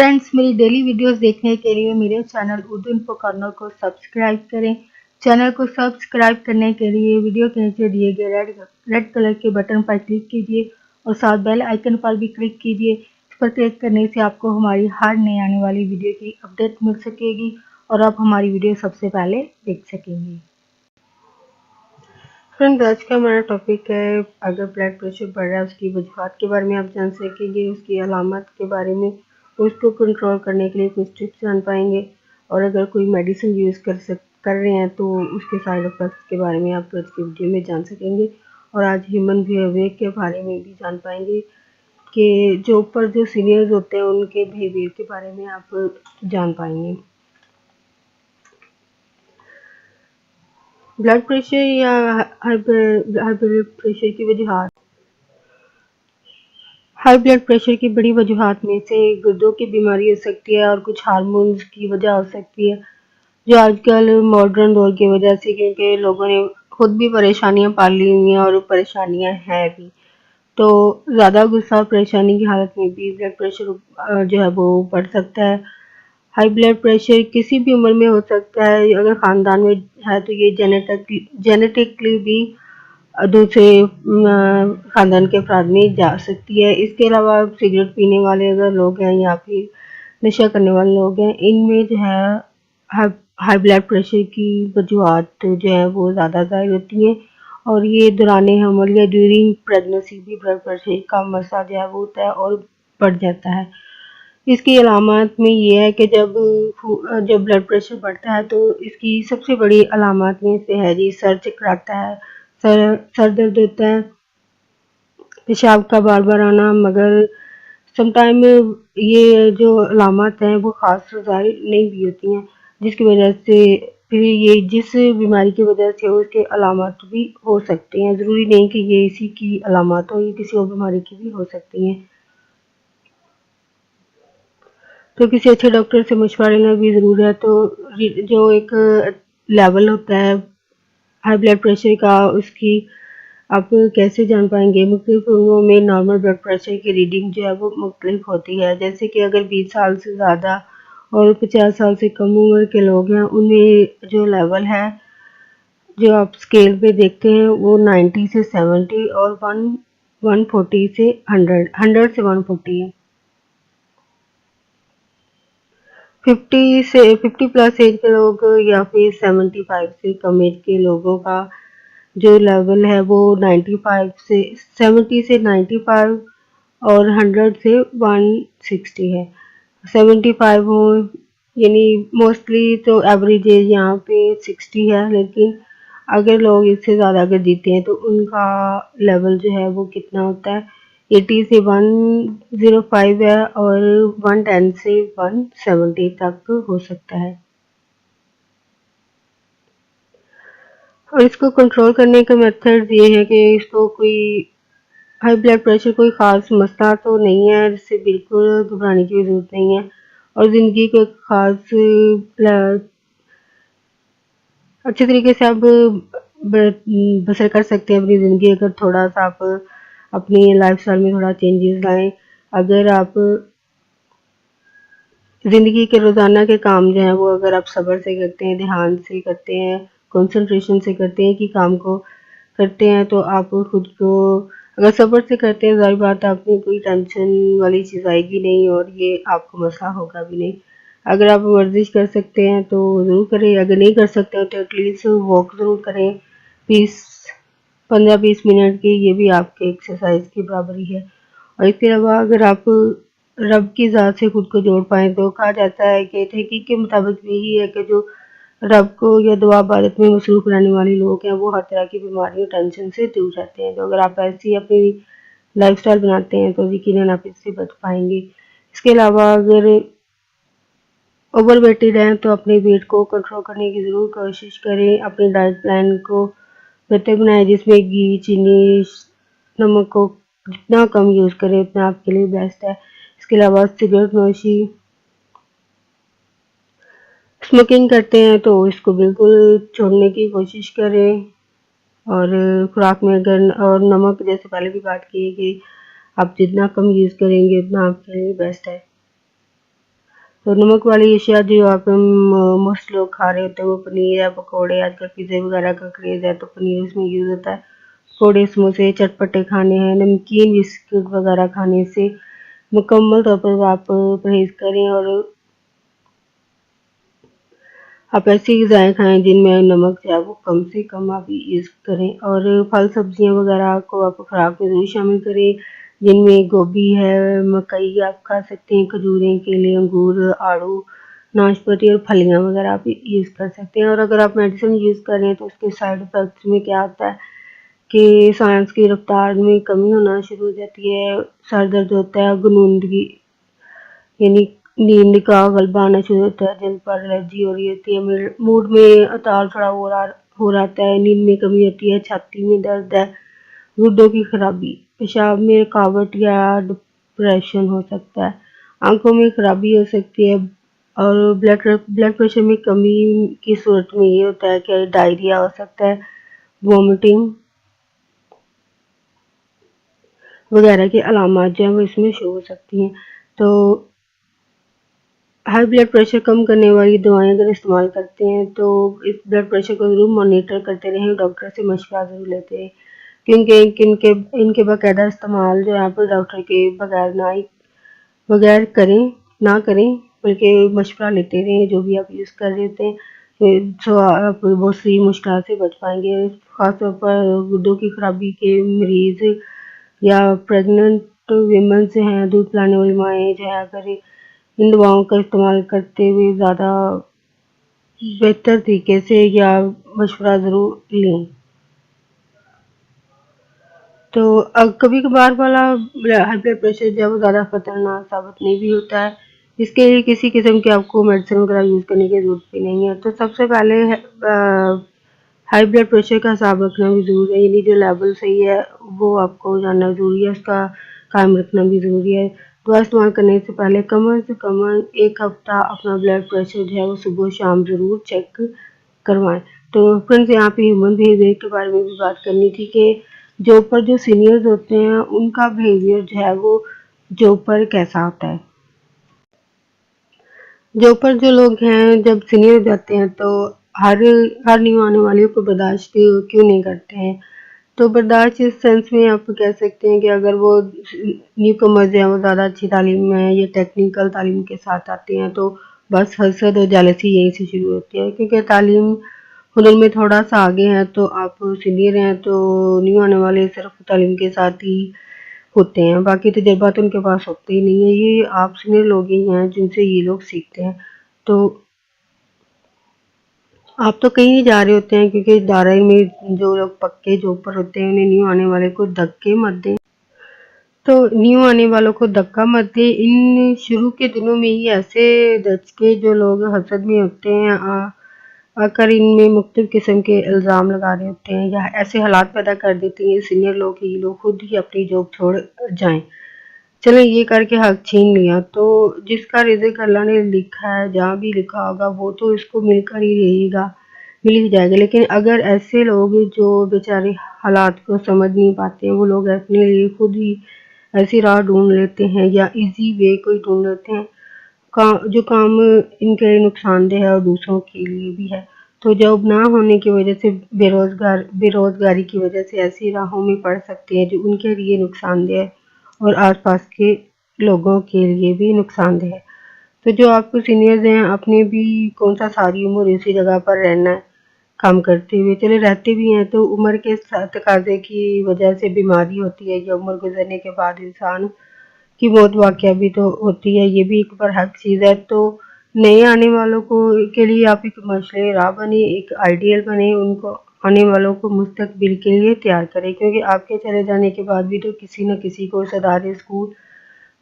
Friends, मेरी daily videos देखने के लिए मेरे चैनल उर्दू इन्फो कॉर्नर को सब्सक्राइब करें। चैनल को सब्सक्राइब करने के लिए वीडियो के नीचे दिए गए रेड कलर के बटन पर क्लिक कीजिए और साथ बेल आइकन पर भी क्लिक कीजिए। इस पर क्लिक करने से आपको हमारी हर नई आने वाली वीडियो की अपडेट मिल सकेगी और आप हमारी वीडियो सबसे पहले देख सकेंगे। फ्रेंड्स, आज का हमारा टॉपिक है अगर ब्लड प्रेशर बढ़ रहा है उसकी वजूहात के बारे में आप जान सकेंगे, उसकी अलामत के बारे में, उसको कंट्रोल करने के लिए कुछ टिप्स जान पाएंगे और अगर कोई मेडिसिन यूज़ कर रहे हैं तो उसके साइड इफ़ेक्ट्स के बारे में आप आज की वीडियो में जान सकेंगे। और आज ह्यूमन बिहेवियर के बारे में भी जान पाएंगे कि जो सीनियर्स होते हैं उनके बिहेवियर के बारे में आप जान पाएंगे। ब्लड प्रेशर या हाई ब्लड प्रेशर की वजूहात। हाई ब्लड प्रेशर की बड़ी वजूहात में से गुर्दों की बीमारी हो सकती है और कुछ हार्मोन्स की वजह हो सकती है जो आजकल मॉडर्न दौर की वजह से, क्योंकि लोगों ने खुद भी परेशानियां पाल ली हुई हैं और परेशानियां हैं भी, तो ज़्यादा गुस्सा और परेशानी की हालत में भी ब्लड प्रेशर जो है वो बढ़ सकता है। हाई ब्लड प्रेशर किसी भी उम्र में हो सकता है, अगर ख़ानदान में है तो ये जेनेटिकली भी दूसरे ख़ानदान के अफराद में जा सकती है। इसके अलावा सिगरेट पीने वाले अगर लोग हैं या फिर नशा करने वाले लोग हैं, इनमें जो है हाई ब्लड प्रेशर की वजूहात जो है वो ज़्यादा ज़ाहिर होती हैं और ये दौरान हमल या ड्यूरिंग प्रेगनेंसी भी ब्लड प्रेशर का मसला जो है वो होता है और बढ़ जाता है। इसकी अलामत में ये है कि जब ब्लड प्रेशर बढ़ता है तो इसकी सबसे बड़ी अलामत में से है जी सर चकराता है, सर दर्द होता है, पेशाब का बार बार आना, मगर समटाइम ये जो अलामत हैं वो ख़ास ज़ाहिर नहीं भी होती हैं, जिसकी वजह से फिर ये जिस बीमारी की वजह से उसके अलामत भी हो सकते हैं। ज़रूरी नहीं कि ये इसी की अलामत हो, ये किसी और बीमारी की भी हो सकती हैं। तो किसी अच्छे डॉक्टर से मशवरा लेना भी ज़रूरी है। तो जो एक लेवल होता है हाई ब्लड प्रेशर का, उसकी आप कैसे जान पाएंगे? मुख्तलिफ उम्रों में नॉर्मल ब्लड प्रेशर की रीडिंग जो है वो मुख्तलिफ होती है। जैसे कि अगर 20 साल से ज़्यादा और 50 साल से कम उम्र के लोग हैं, उनमें जो लेवल है जो आप स्केल पे देखते हैं वो 90 से 70 और 140 से 100 से 140 है। 50 प्लस एज के लोग या फिर 75 से कम एज के लोगों का जो लेवल है वो 95 से 70 से 95 और 100 से 160 है। 75 हो यानी मोस्टली तो एवरेज एज यहाँ पे 60 है, लेकिन अगर लोग इससे ज़्यादा अगर जीते हैं तो उनका लेवल जो है वो कितना होता है 80 से 105 है और 110 से 170 तक हो सकता है। और इसको कंट्रोल करने का मेथड ये है कि इसको कोई हाई ब्लड प्रेशर कोई ख़ास मसला तो नहीं है जिससे बिल्कुल घबराने की ज़रूरत नहीं है और ज़िंदगी को ख़ास अच्छे तरीके से आप बसर कर सकते हैं अपनी ज़िंदगी, अगर थोड़ा सा आप अपनी लाइफस्टाइल में थोड़ा चेंजेस लाएं। अगर आप ज़िंदगी के रोज़ाना के काम जो हैं वो अगर आप सब्र से करते हैं, ध्यान से करते हैं, कंसंट्रेशन से करते हैं कि काम को करते हैं, तो आप खुद को अगर सब्र से करते हैं, ज़ाहिर बात है आपको कोई टेंशन वाली चीज़ आएगी नहीं और ये आपको मसला होगा भी नहीं। अगर आप वर्जिश कर सकते हैं तो ज़रूर करें, अगर नहीं कर सकते हैं तो एटलीस्ट वॉक ज़रूर करें 15-20 मिनट की, ये भी आपके एक्सरसाइज की बराबरी है। और इसके अलावा अगर आप रब की ज़ात से खुद को जोड़ पाएँ तो कहा जाता है कि तहकीक के मुताबिक यही है कि जो रब को या दुआ इबादत में मसरूफ़ रहने वाले लोग हैं वो हर तरह की बीमारी और टेंशन से दूर रहते हैं। तो अगर आप ऐसी अपनी लाइफस्टाइल बनाते हैं तो यकीनन आप इससे बच पाएंगे। इसके अलावा अगर ओवर वेटेड हैं तो अपने वेट को कंट्रोल करने की ज़रूर कोशिश करें। अपने डाइट प्लान को बेहतर बनाएं जिसमें घी, चीनी, नमक को जितना कम यूज़ करें उतना आपके लिए बेस्ट है। इसके अलावा सिगरेट नोशी, स्मोकिंग करते हैं तो इसको बिल्कुल छोड़ने की कोशिश करें। और खुराक में अगर और नमक जैसे पहले भी बात की है कि आप जितना कम यूज़ करेंगे उतना आपके लिए बेस्ट है। تو نمک والی اشیاء جو آپ موسٹ لوگ کھا رہے ہوتے ہیں وہ پنیر ہے، پکوڑے، آج کل پیزے وغیرہ کا کریز ہے تو پنیر اس میں یوز ہوتا ہے۔ پکوڑے، سموسے، چٹپٹے کھانے ہیں، نمکین بسکٹ وغیرہ کھانے سے مکمل طور پر آپ پرہیز کریں اور آپ ایسی غذائیں کھائیں جن میں نمک جو ہے وہ کم سے کم آپ یوز کریں، اور پھل سبزیاں وغیرہ کو آپ خوراک میں ضرور شامل کریں، جن میں گوبھی ہے، مکئی آپ کھا سکتے ہیں، کھجوریں، کیلے، انگور، آڑو، ناشپاتی اور پھلیاں وغیرہ آپ یوز کر سکتے ہیں۔ اور اگر آپ میڈیسن یوز کر رہے ہیں تو اس کے سائڈ افیکٹس میں کیا ہوتا ہے کہ سانس کی رفتار میں کمی ہونا شروع ہو جاتی ہے، سر درد ہوتا ہے، غنودگی یعنی نیند کا غلبہ آنا شروع ہوتا ہے، دل پر الرجی ہو رہی ہوتی ہے، موڈ میں اتار چڑھاؤ ہو رہتا ہے، نیند میں کمی ہوتی ہے، چھاتی میں درد ہے، گردوں کی خرابی، پیشاب میں رکاوٹ یا ڈپریشن ہو سکتا ہے، آنکھوں میں خرابی ہو سکتی ہے، اور بلڈ پریشر میں کمی کی صورت میں یہ ہوتا ہے کہ ڈائریا ہو سکتا ہے، وومٹنگ وغیرہ کی علامات جو ہیں وہ اس میں شو ہو سکتی ہیں۔ تو ہائی بلڈ پریشر کم کرنے والی دوائیں اگر استعمال کرتے ہیں تو اس بلڈ پریشر کو ضرور مانیٹر کرتے رہیں، ڈاکٹر سے مشورہ ضرور لیتے ہیں، کیونکہ ان کے باقاعدہ استعمال جو ہے آپ ڈاکٹر کے بغیر نہ کریں بلکہ مشورہ لیتے رہیں جو بھی آپ یوز کر رہے ہوتے ہیں، تو آپ بہت سی مشکلات سے بچ پائیں گے، خاص طور پر گردوں کی خرابی کے مریض یا پریگننٹ ویمنز ہیں، دودھ پلانے والی مائیں جو ہے اگر ان دواؤں کا استعمال کرتے ہوئے زیادہ بہتر طریقے سے یا مشورہ ضرور لیں۔ تو کبھی کبھار والا ہائی بلڈ پریشر جو ہے وہ زیادہ خطرناک ثابت نہیں بھی ہوتا ہے، اس کے لیے کسی قسم کی آپ کو میڈیسن وغیرہ یوز کرنے کی ضرورت بھی نہیں ہے۔ تو سب سے پہلے ہائی بلڈ پریشر کا حساب رکھنا بھی ضروری ہے، یعنی جو لیول صحیح ہے وہ آپ کو جاننا ضروری ہے، اس کا قائم رکھنا بھی ضروری ہے۔ دوا استعمال کرنے سے پہلے کم از کم ایک ہفتہ اپنا بلڈ پریشر جو ہے وہ صبح و شام ضرور چیک کروائیں۔ تو فرینڈز یہاں پہ ہیومن بیہیویئر کے بارے میں بھی بات کرنی تھی کہ جو سینئرز ہوتے ہیں ان کا بیہیویئر جو ہے وہ پر کیسا ہوتا ہے۔ جو لوگ ہیں جب سینئر ہو جاتے ہیں تو ہر نیو آنے والے کو برداشت کیوں نہیں کرتے ہیں، تو برداشت اس سینس میں آپ کہہ سکتے ہیں کہ اگر وہ نیو کمرز ہیں، وہ زیادہ اچھی تعلیم میں یا ٹیکنیکل تعلیم کے ساتھ آتے ہیں تو بس حسد اور جالسی یہیں سے شروع ہوتی ہے، کیونکہ تعلیم ہنر میں تھوڑا سا آگے ہیں تو آپ سینئر ہیں تو نیو آنے والے صرف تعلیم کے ساتھ ہی ہوتے ہیں، باقی تجربات ان کے پاس ہوتے ہی نہیں ہے، یہ آپ سینئر لوگ ہی ہیں جن سے یہ لوگ سیکھتے ہیں۔ تو آپ تو کہیں جا رہے ہوتے ہیں کیونکہ ادارے میں جو لوگ پکے جاب پر ہوتے ہیں انہیں نیو آنے والے کو دھکے مت دیں، تو نیو آنے والوں کو دھکا مت دیں، ان شروع کے دنوں میں ہی ایسے دھچکے جو لوگ حسد میں ہوتے ہیں آ کر ان میں مختلف قسم کے الزام لگا رہے ہوتے ہیں یا ایسے حالات پیدا کر دیتے ہیں سینئر لوگ خود ہی اپنی جاب چھوڑ جائیں، چلیں یہ کر کے حق چھین لیا، تو جس کا رزق اللہ نے لکھا ہے جہاں بھی لکھا ہوگا وہ تو اس کو مل کر ہی رہے گا، مل ہی جائے گا، لیکن اگر ایسے لوگ جو بیچارے حالات کو سمجھ نہیں پاتے ہیں وہ لوگ اپنے لیے خود ہی ایسی راہ ڈھونڈ لیتے ہیں یا ایزی وے کوئی ڈھونڈ لیتے ہیں جو کام ان کے نقصان دہ ہے اور دوسروں کے لیے بھی ہے، تو جاب نہ ہونے کی وجہ سے بے روزگاری کی وجہ سے ایسی راہوں میں پڑ سکتے ہیں جو ان کے لیے نقصان دہ ہے اور آس پاس کے لوگوں کے لیے بھی نقصان دہ ہے۔ تو جو آپ کو سینئرز ہیں آپ نے بھی کون سا ساری عمر اسی جگہ پر رہنا ہے کام کرتے ہوئے، چلے رہتے بھی ہیں تو عمر کے تقاضے کی وجہ سے بیماری ہوتی ہے یا عمر گزرنے کے بعد انسان کی موت واقعہ بھی تو ہوتی ہے، یہ بھی ایک برحق چیز ہے، تو نئے آنے والوں کے لیے آپ ایک مشعل راہ بنے، ایک آئیڈیل بنے، ان کو آنے والوں کو مستقبل کے لیے تیار کریں، کیونکہ آپ کے چلے جانے کے بعد بھی تو کسی نہ کسی کو اس ادارے اسکول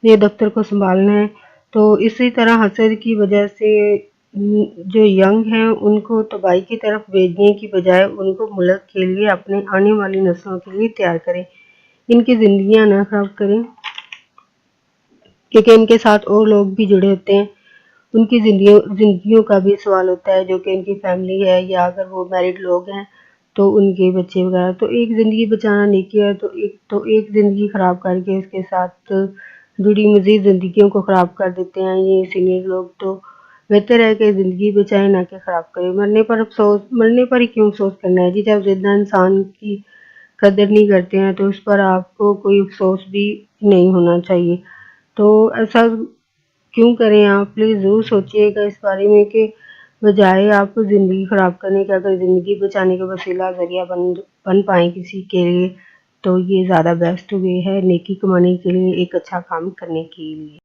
یا دفتر کو سنبھالنا ہے، تو اسی طرح حسد کی وجہ سے جو ینگ ہیں ان کو تباہی کی طرف بھیجنے کی بجائے ان کو ملک کے لیے اپنے آنے والی نسلوں کے لیے تیار کریں، ان کی زندگیاں نہ خراب کریں، کیونکہ ان کے ساتھ اور لوگ بھی جڑے ہوتے ہیں، ان کی زندگیوں کا بھی سوال ہوتا ہے جو کہ ان کی فیملی ہے یا اگر وہ میرڈ لوگ ہیں تو ان کے بچے وغیرہ، تو ایک زندگی بچانا نیکی ہے، تو ایک زندگی خراب کر کے اس کے ساتھ जुड़ी मज़ीद ज़िंदगियों को ख़राब कर देते हैं ये सीनियर लोग। तो बेहतर है कि ज़िंदगी बचाएं ना कि ख़राब करें। मरने पर ही क्यों अफ़सोस करना है जी। जब ज़िंदा इंसान की कदर नहीं करते हैं तो उस पर आपको कोई अफ़सोस भी नहीं होना चाहिए। तो ऐसा क्यों करें आप? प्लीज़ ज़रूर सोचिएगा इस बारे में कि बजाय आप ज़िंदगी ख़राब करने के अगर ज़िंदगी बचाने का वसीला ज़रिया बन पाएँ किसी के लिए, तो ये ज़्यादा बेस्ट वे है नेकी कमाने के लिए, एक अच्छा काम करने के लिए।